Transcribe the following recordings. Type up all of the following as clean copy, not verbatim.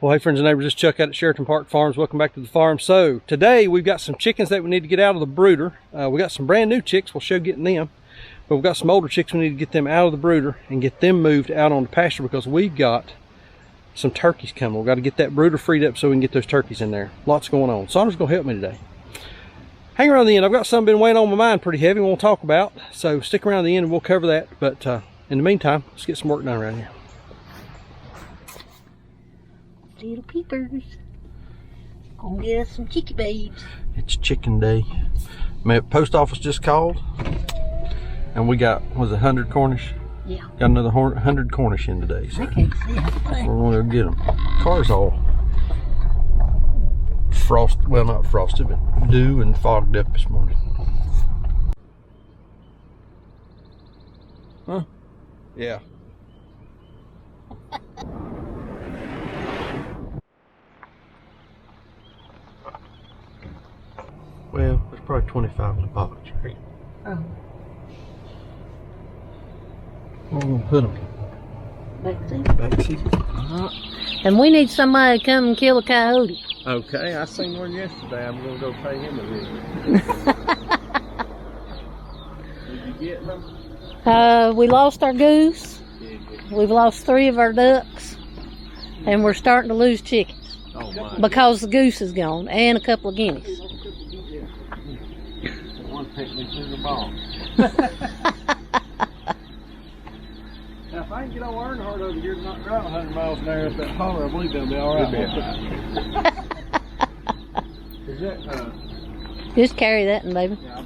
Well, hey friends and neighbors, this is Chuck out at Sheraton Park Farms. Welcome back to the farm. So today we've got some chickens that we need to get out of the brooder. We got some brand new chicks. We'll show getting them. But we've got some older chicks. We need to get them out of the brooder and get them moved out on the pasture because we've got some turkeys coming. We've got to get that brooder freed up so we can get those turkeys in there. Lots going on. Sondra's going to help me today. Hang around the end. I've got something been weighing on my mind pretty heavy we'll talk about. So stick around the end and we'll cover that. But in the meantime, let's get some work done around here. Little peepers. Gonna get us some chickie babes. It's chicken day. Post office just called. And we got, was it 100 Cornish? Yeah. Got another 100 Cornish in today. So I can't see it. we're going to go get them. Car's all frosted, well not frosted, but dew and fogged up this morning. Huh? Yeah. Well, there's probably 25 in the box, right? Oh. Where are we going to put them? Back seat. Back seat. And we need somebody to come and kill a coyote. Okay, I seen one yesterday. I'm going to go pay him a visit. Did you get them? We lost our goose. We've lost 3 of our ducks. And we're starting to lose chickens. Oh my. Because the goose is gone. And a couple of guineas. One picked me through the ball. Now, if I can get on Earnhardt over here and not drive 100 miles an hour up that holler, I believe they'll be all right. Is that, Just carry that one, baby. yeah,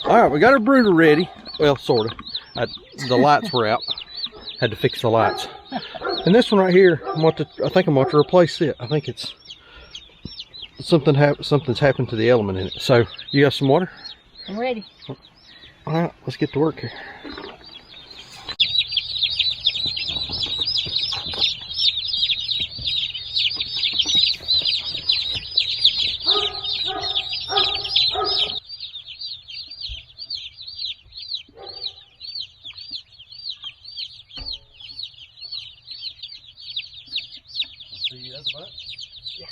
all right, we got our brooder ready. Well, sort of. The lights were out. Had to fix the lights. And this one right here, I think I'm going to replace it. I think it's something's happened to the element in it. So, you got some water? I'm ready. All right, let's get to work here. Yeah.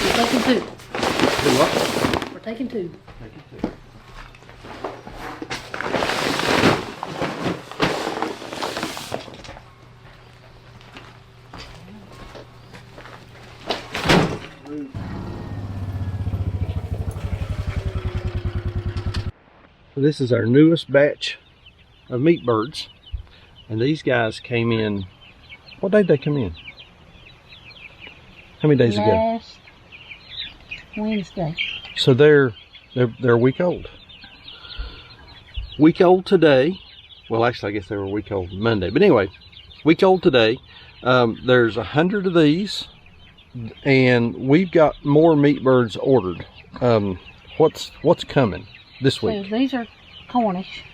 We're taking 2. Do what? We're taking 2. Take it too. So this is our newest batch of meat birds, and these guys came in. What day did they come in? How many days ago? Last Wednesday. So they're a week old. Week old today. Well, actually, I guess they were a week old Monday. But anyway, week old today. There's 100 of these, and we've got more meat birds ordered. What's coming this week? So these are Cornish.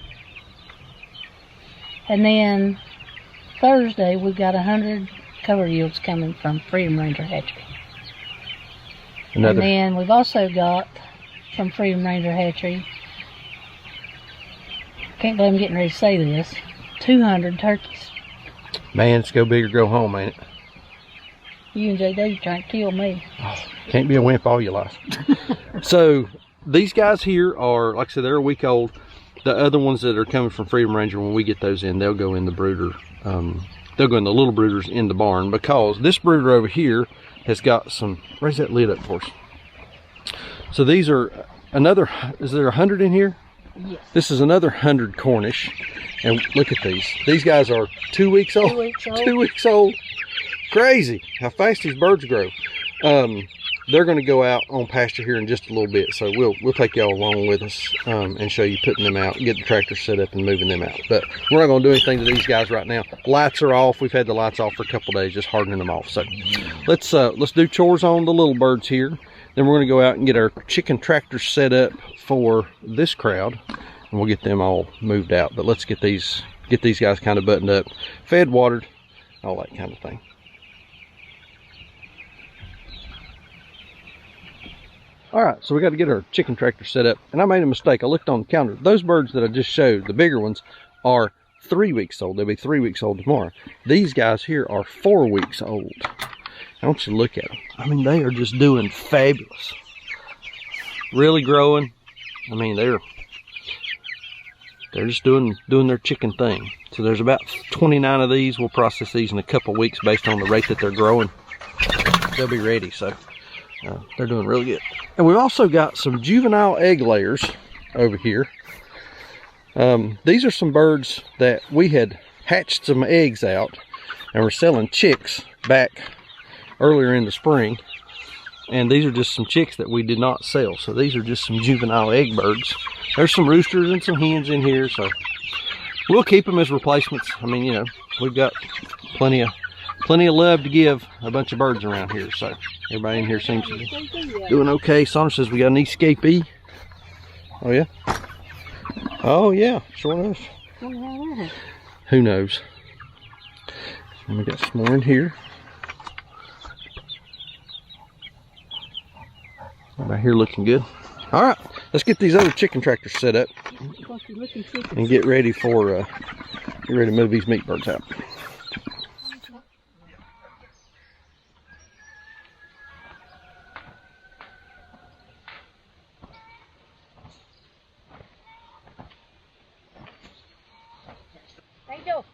And then Thursday we've got 100 cover yields coming from Freedom Ranger Hatchery. Another. And then we've also got from Freedom Ranger Hatchery, can't believe I'm getting ready to say this, 200 turkeys. Man, it's go big or go home, ain't it? You and JD trying to kill me. Oh, can't be a wimp all your life. So these guys here are, like I said, they're a week old. The other ones that are coming from Freedom Ranger, when we get those in, they'll go in the brooder. They'll go in the little brooders in the barn, because this brooder over here has got some, raise that lid up for us. So these are another, is there 100 in here? Yes. This is another 100 Cornish. And look at these. These guys are 2 weeks old. 2 weeks old. 2 weeks old. Crazy how fast these birds grow. they're going to go out on pasture here in just a little bit, so we'll take y'all along with us and show you putting them out, get the tractor set up and moving them out. But we're not going to do anything to these guys right now. Lights are off. We've had the lights off for a couple of days, just hardening them off. So let's do chores on the little birds here. Then we're going to go out and get our chicken tractor set up for this crowd, and we'll get them all moved out. But let's get these guys kind of buttoned up, fed, watered, all that kind of thing. All right, so we got to get our chicken tractor set up, and I made a mistake. I looked on the calendar. Those birds that I just showed, the bigger ones, are 3 weeks old. They'll be 3 weeks old tomorrow. These guys here are 4 weeks old. I want you to look at them. I mean, they are just doing fabulous. Really growing. I mean, they're just doing their chicken thing. So there's about 29 of these. We'll process these in a couple weeks based on the rate that they're growing. They'll be ready, so they're doing really good. And we've also got some juvenile egg layers over here. These are some birds that we had hatched some eggs out and we're selling chicks back earlier in the spring. And these are just some chicks that we did not sell. So these are just some juvenile egg birds. There's some roosters and some hens in here, so we'll keep them as replacements. I mean, you know, we've got plenty of love to give a bunch of birds around here, so everybody in here seems to be doing okay. Sandra says we got an escapee. Oh yeah? Oh yeah, sure enough. Who knows? And we got some more in here. Right here looking good. All right, let's get these other chicken tractors set up and get ready to move these meat birds out. There you go.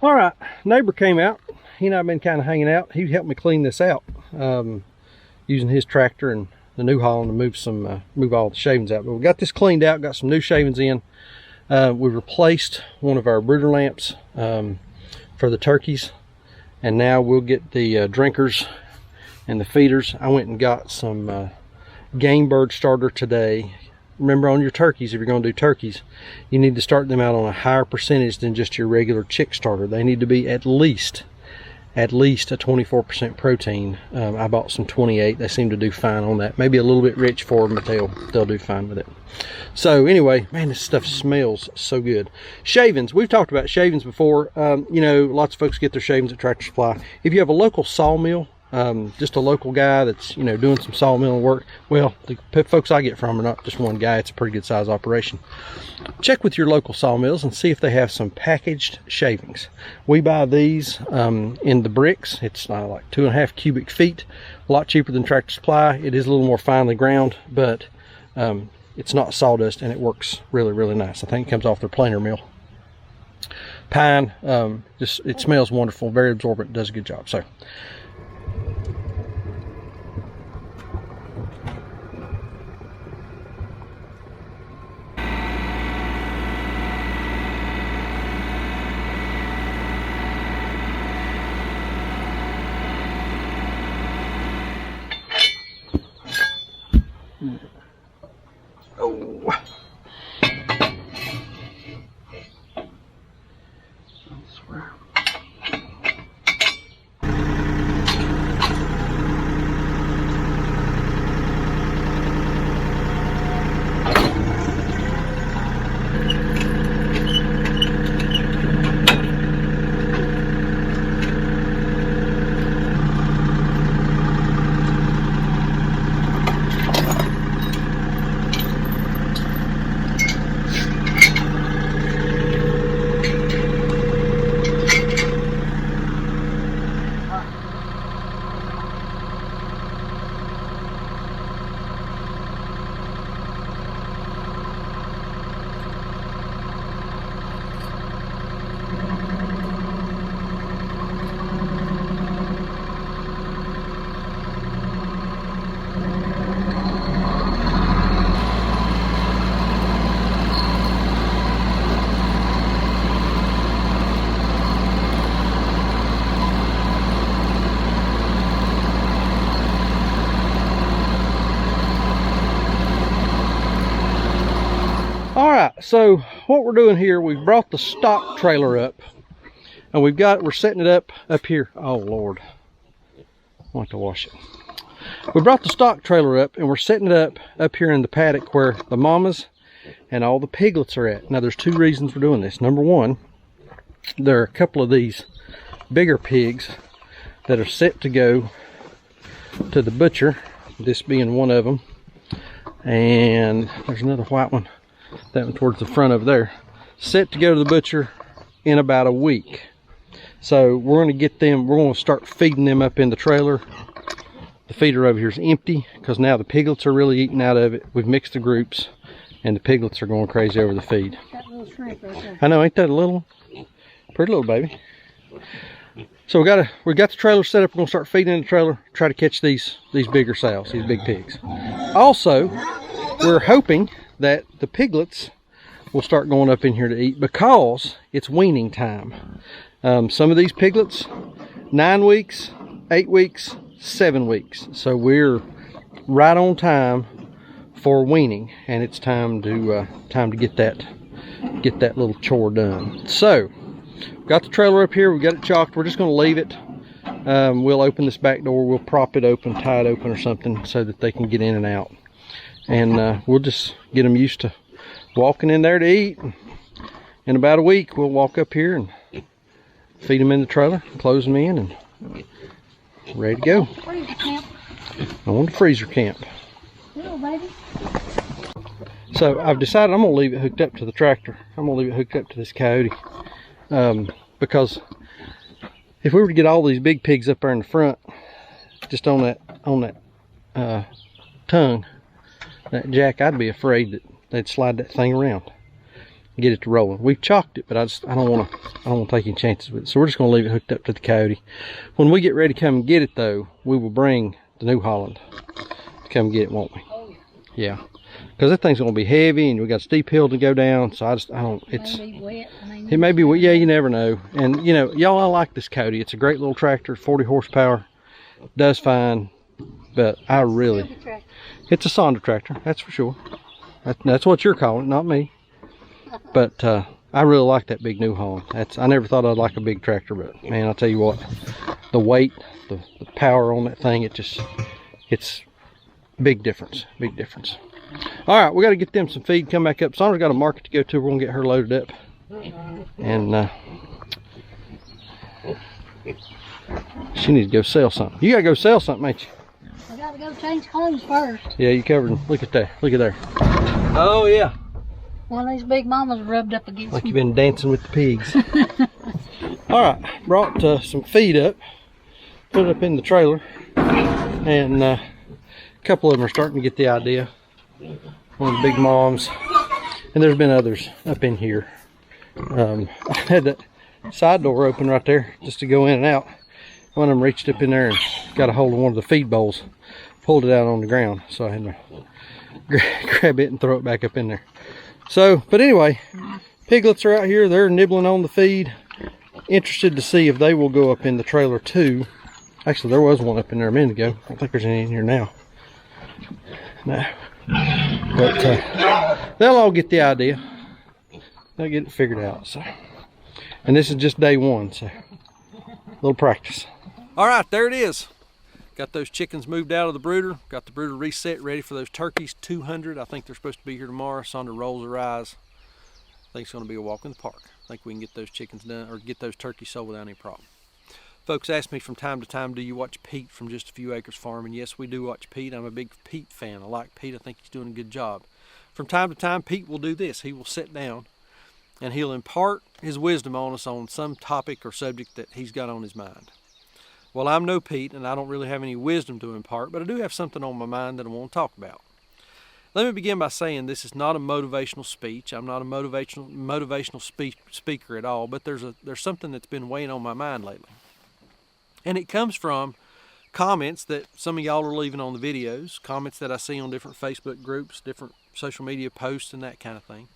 All right, neighbor came out. He and I have been kind of hanging out. He helped me clean this out using his tractor and the New Holland to move all the shavings out. But we got this cleaned out, got some new shavings in. We replaced one of our brooder lamps for the turkeys, and now we'll get the drinkers and the feeders. I went and got some game bird starter today. Remember, on your turkeys, if you're going to do turkeys, you need to start them out on a higher percentage than just your regular chick starter. They need to be at least a 24% protein. I bought some 28. They seem to do fine on that. Maybe a little bit rich for them, but they'll do fine with it. So anyway, man, this stuff smells so good. Shavings. We've talked about shavings before. You know, lots of folks get their shavings at Tractor Supply. If you have a local sawmill, just a local guy that's, you know, doing some sawmill work. Well, the folks I get from are not just one guy. It's a pretty good size operation. Check with your local sawmills and see if they have some packaged shavings. We buy these in the bricks. It's like 2.5 cubic feet, a lot cheaper than Tractor Supply. It is a little more finely ground, but it's not sawdust, and it works really, really nice. I think it comes off their planer mill. Pine, just it smells wonderful, very absorbent, does a good job. So so what we're doing here, we've brought the stock trailer up, and we're setting it up here. Oh Lord, I want to wash it. We brought the stock trailer up, and we're setting it up here in the paddock where the mamas and all the piglets are at. Now there's two reasons we're doing this. Number one, there are a couple of these bigger pigs that are set to go to the butcher, this being one of them, and there's another white one, that one towards the front over there, set to go to the butcher in about a week. So we're going to get them, we're going to start feeding them up in the trailer. The feeder over here is empty because now the piglets are really eating out of it. We've mixed the groups and the piglets are going crazy over the feed. That little shrimp right there. I know, ain't that a little, pretty little baby. So we got the trailer set up. We're going to start feeding in the trailer, try to catch these bigger sows, these big pigs. Also, we're hoping that the piglets will start going up in here to eat because it's weaning time. Some of these piglets, 9 weeks, 8 weeks, 7 weeks. So we're right on time for weaning, and it's time to get that little chore done. So got the trailer up here, we got it chalked. We're just going to leave it. We'll open this back door, we'll prop it open, tie it open or something so that they can get in and out. And we'll just get them used to walking in there to eat. In about a week, we'll walk up here and feed them in the trailer, close them in, and ready to go. Freezer camp. I want a freezer camp. Little baby. So I've decided I'm going to leave it hooked up to the tractor. I'm going to leave it hooked up to this Coyote. Because if we were to get all these big pigs up there in the front, just on that tongue, that jack, I'd be afraid that they'd slide that thing around and get it to rolling. We've chalked it, but I don't want to take any chances with it. So we're just going to leave it hooked up to the Coyote. When we get ready to come and get it, though, we will bring the New Holland to come get it, won't we? Oh yeah. Because that thing's going to be heavy, and we got a steep hill to go down. So it may be wet. It may be wet. Yeah, you never know. And you know, y'all, I like this Coyote. It's a great little tractor, 40 horsepower, does fine. But I really, it's a Sonder tractor, that's for sure. That's what you're calling it, not me. But I really like that big New Holland. I never thought I'd like a big tractor, but man, I'll tell you what, the weight, the power on that thing, it's big difference, big difference. All right, we got to get them some feed, come back up. Sonder's got a market to go to. We're gonna get her loaded up, and She needs to go sell something. You gotta go sell something, ain't you? I gotta go change clothes first. Yeah, you covered. Look at that. Look at there. Oh yeah. One of these big mamas rubbed up against Like me. you've been dancing with the pigs. All right, brought some feed up, put it up in the trailer, and a couple of them are starting to get the idea. One of the big moms, and there's been others up in here. I had that side door open right there just to go in and out. One of them reached up in there and got a hold of one of the feed bowls, pulled it out on the ground, so I had to grab it and throw it back up in there. So, but anyway, piglets are out here. They're nibbling on the feed. Interested to see if they will go up in the trailer too. Actually, there was one up in there a minute ago. I don't think there's any in here now. No. But they'll all get the idea. They'll get it figured out. So, and this is just day one, so a little practice. All right, there it is. Got those chickens moved out of the brooder. Got the brooder reset, ready for those turkeys. 200. I think they're supposed to be here tomorrow. Sandra rolls her eyes. I think it's going to be a walk in the park. I think we can get those chickens done, or get those turkeys sold without any problem. Folks ask me from time to time, do you watch Pete from Just a Few Acres Farm? And yes, we do watch Pete. I'm a big Pete fan. I like Pete. I think he's doing a good job. From time to time, Pete will do this. He will sit down and he'll impart his wisdom on us on some topic or subject that he's got on his mind. Well, I'm no Pete, and I don't really have any wisdom to impart, but I do have something on my mind that I want to talk about. Let me begin by saying this is not a motivational speech. I'm not a motivational speaker at all, but there's something that's been weighing on my mind lately. And it comes from comments that some of y'all are leaving on the videos, comments that I see on different Facebook groups, different social media posts, and that kind of thing.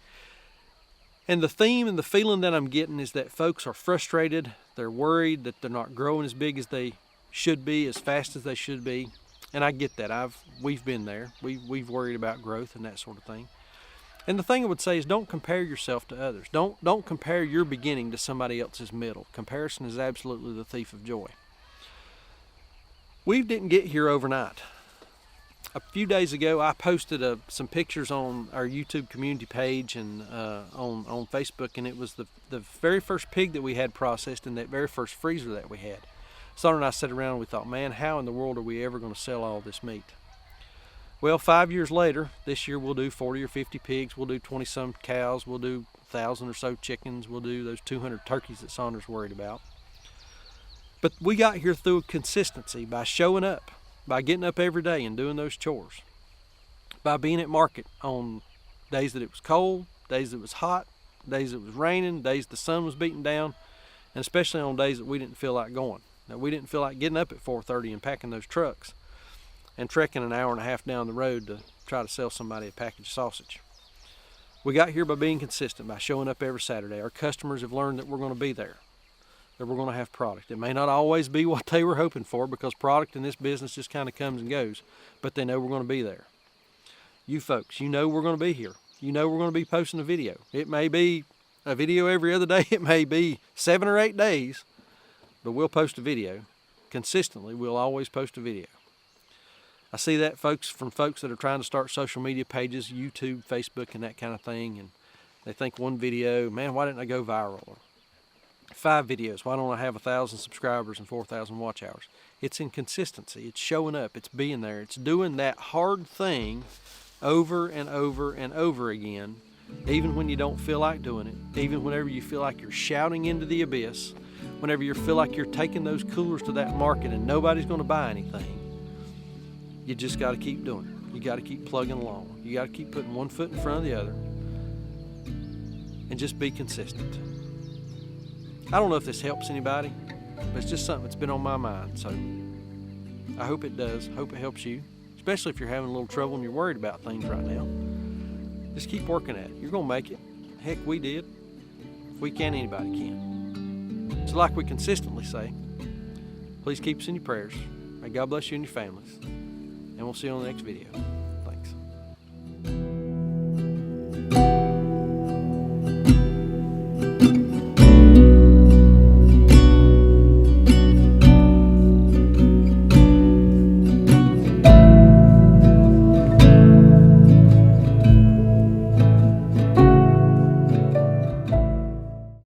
And the theme and the feeling that I'm getting is that folks are frustrated. They're worried that they're not growing as big as they should be, as fast as they should be. And I get that. We've been there. We've worried about growth and that sort of thing. And the thing I would say is don't compare yourself to others. Don't compare your beginning to somebody else's middle. Comparison is absolutely the thief of joy. We didn't get here overnight. A few days ago, I posted some pictures on our YouTube community page and on Facebook, and it was the very first pig that we had processed in that very first freezer that we had. Sandra and I sat around and we thought, man, how in the world are we ever going to sell all this meat? Well, 5 years later, this year we'll do 40 or 50 pigs, we'll do 20-some cows, we'll do 1,000 or so chickens, we'll do those 200 turkeys that Sandra's worried about. But we got here through consistency, by showing up, by getting up every day and doing those chores, by being at market on days that it was cold, days that it was hot, days that it was raining, days the sun was beating down, and especially on days that we didn't feel like going. Now, we didn't feel like getting up at 4:30 and packing those trucks and trekking an hour and a half down the road to try to sell somebody a package of sausage. We got here by being consistent, by showing up every Saturday. Our customers have learned that we're going to be there, that we're going to have product. It may not always be what they were hoping for, because product in this business just kind of comes and goes, but they know we're going to be there. You folks, you know we're going to be here. You know we're going to be posting a video. It may be a video every other day. It may be 7 or 8 days, but we'll post a video. Consistently, we'll always post a video. I see that from folks that are trying to start social media pages, YouTube, Facebook, and that kind of thing, and they think one video, man, why didn't I go viral? Or 5 videos, why don't I have 1,000 subscribers and 4,000 watch hours? It's inconsistency. It's showing up. It's being there. It's doing that hard thing over and over and over again, even when you don't feel like doing it, even whenever you feel like you're shouting into the abyss, whenever you feel like you're taking those coolers to that market and nobody's going to buy anything. You just got to keep doing it. You got to keep plugging along. You got to keep putting one foot in front of the other and just be consistent. I don't know if this helps anybody, but it's just something that's been on my mind. So I hope it does. Hope it helps you, especially if you're having a little trouble and you're worried about things right now. Just keep working at it. You're going to make it. Heck, we did. If we can, anybody can. So like we consistently say, please keep us in your prayers. May God bless you and your families. And we'll see you on the next video.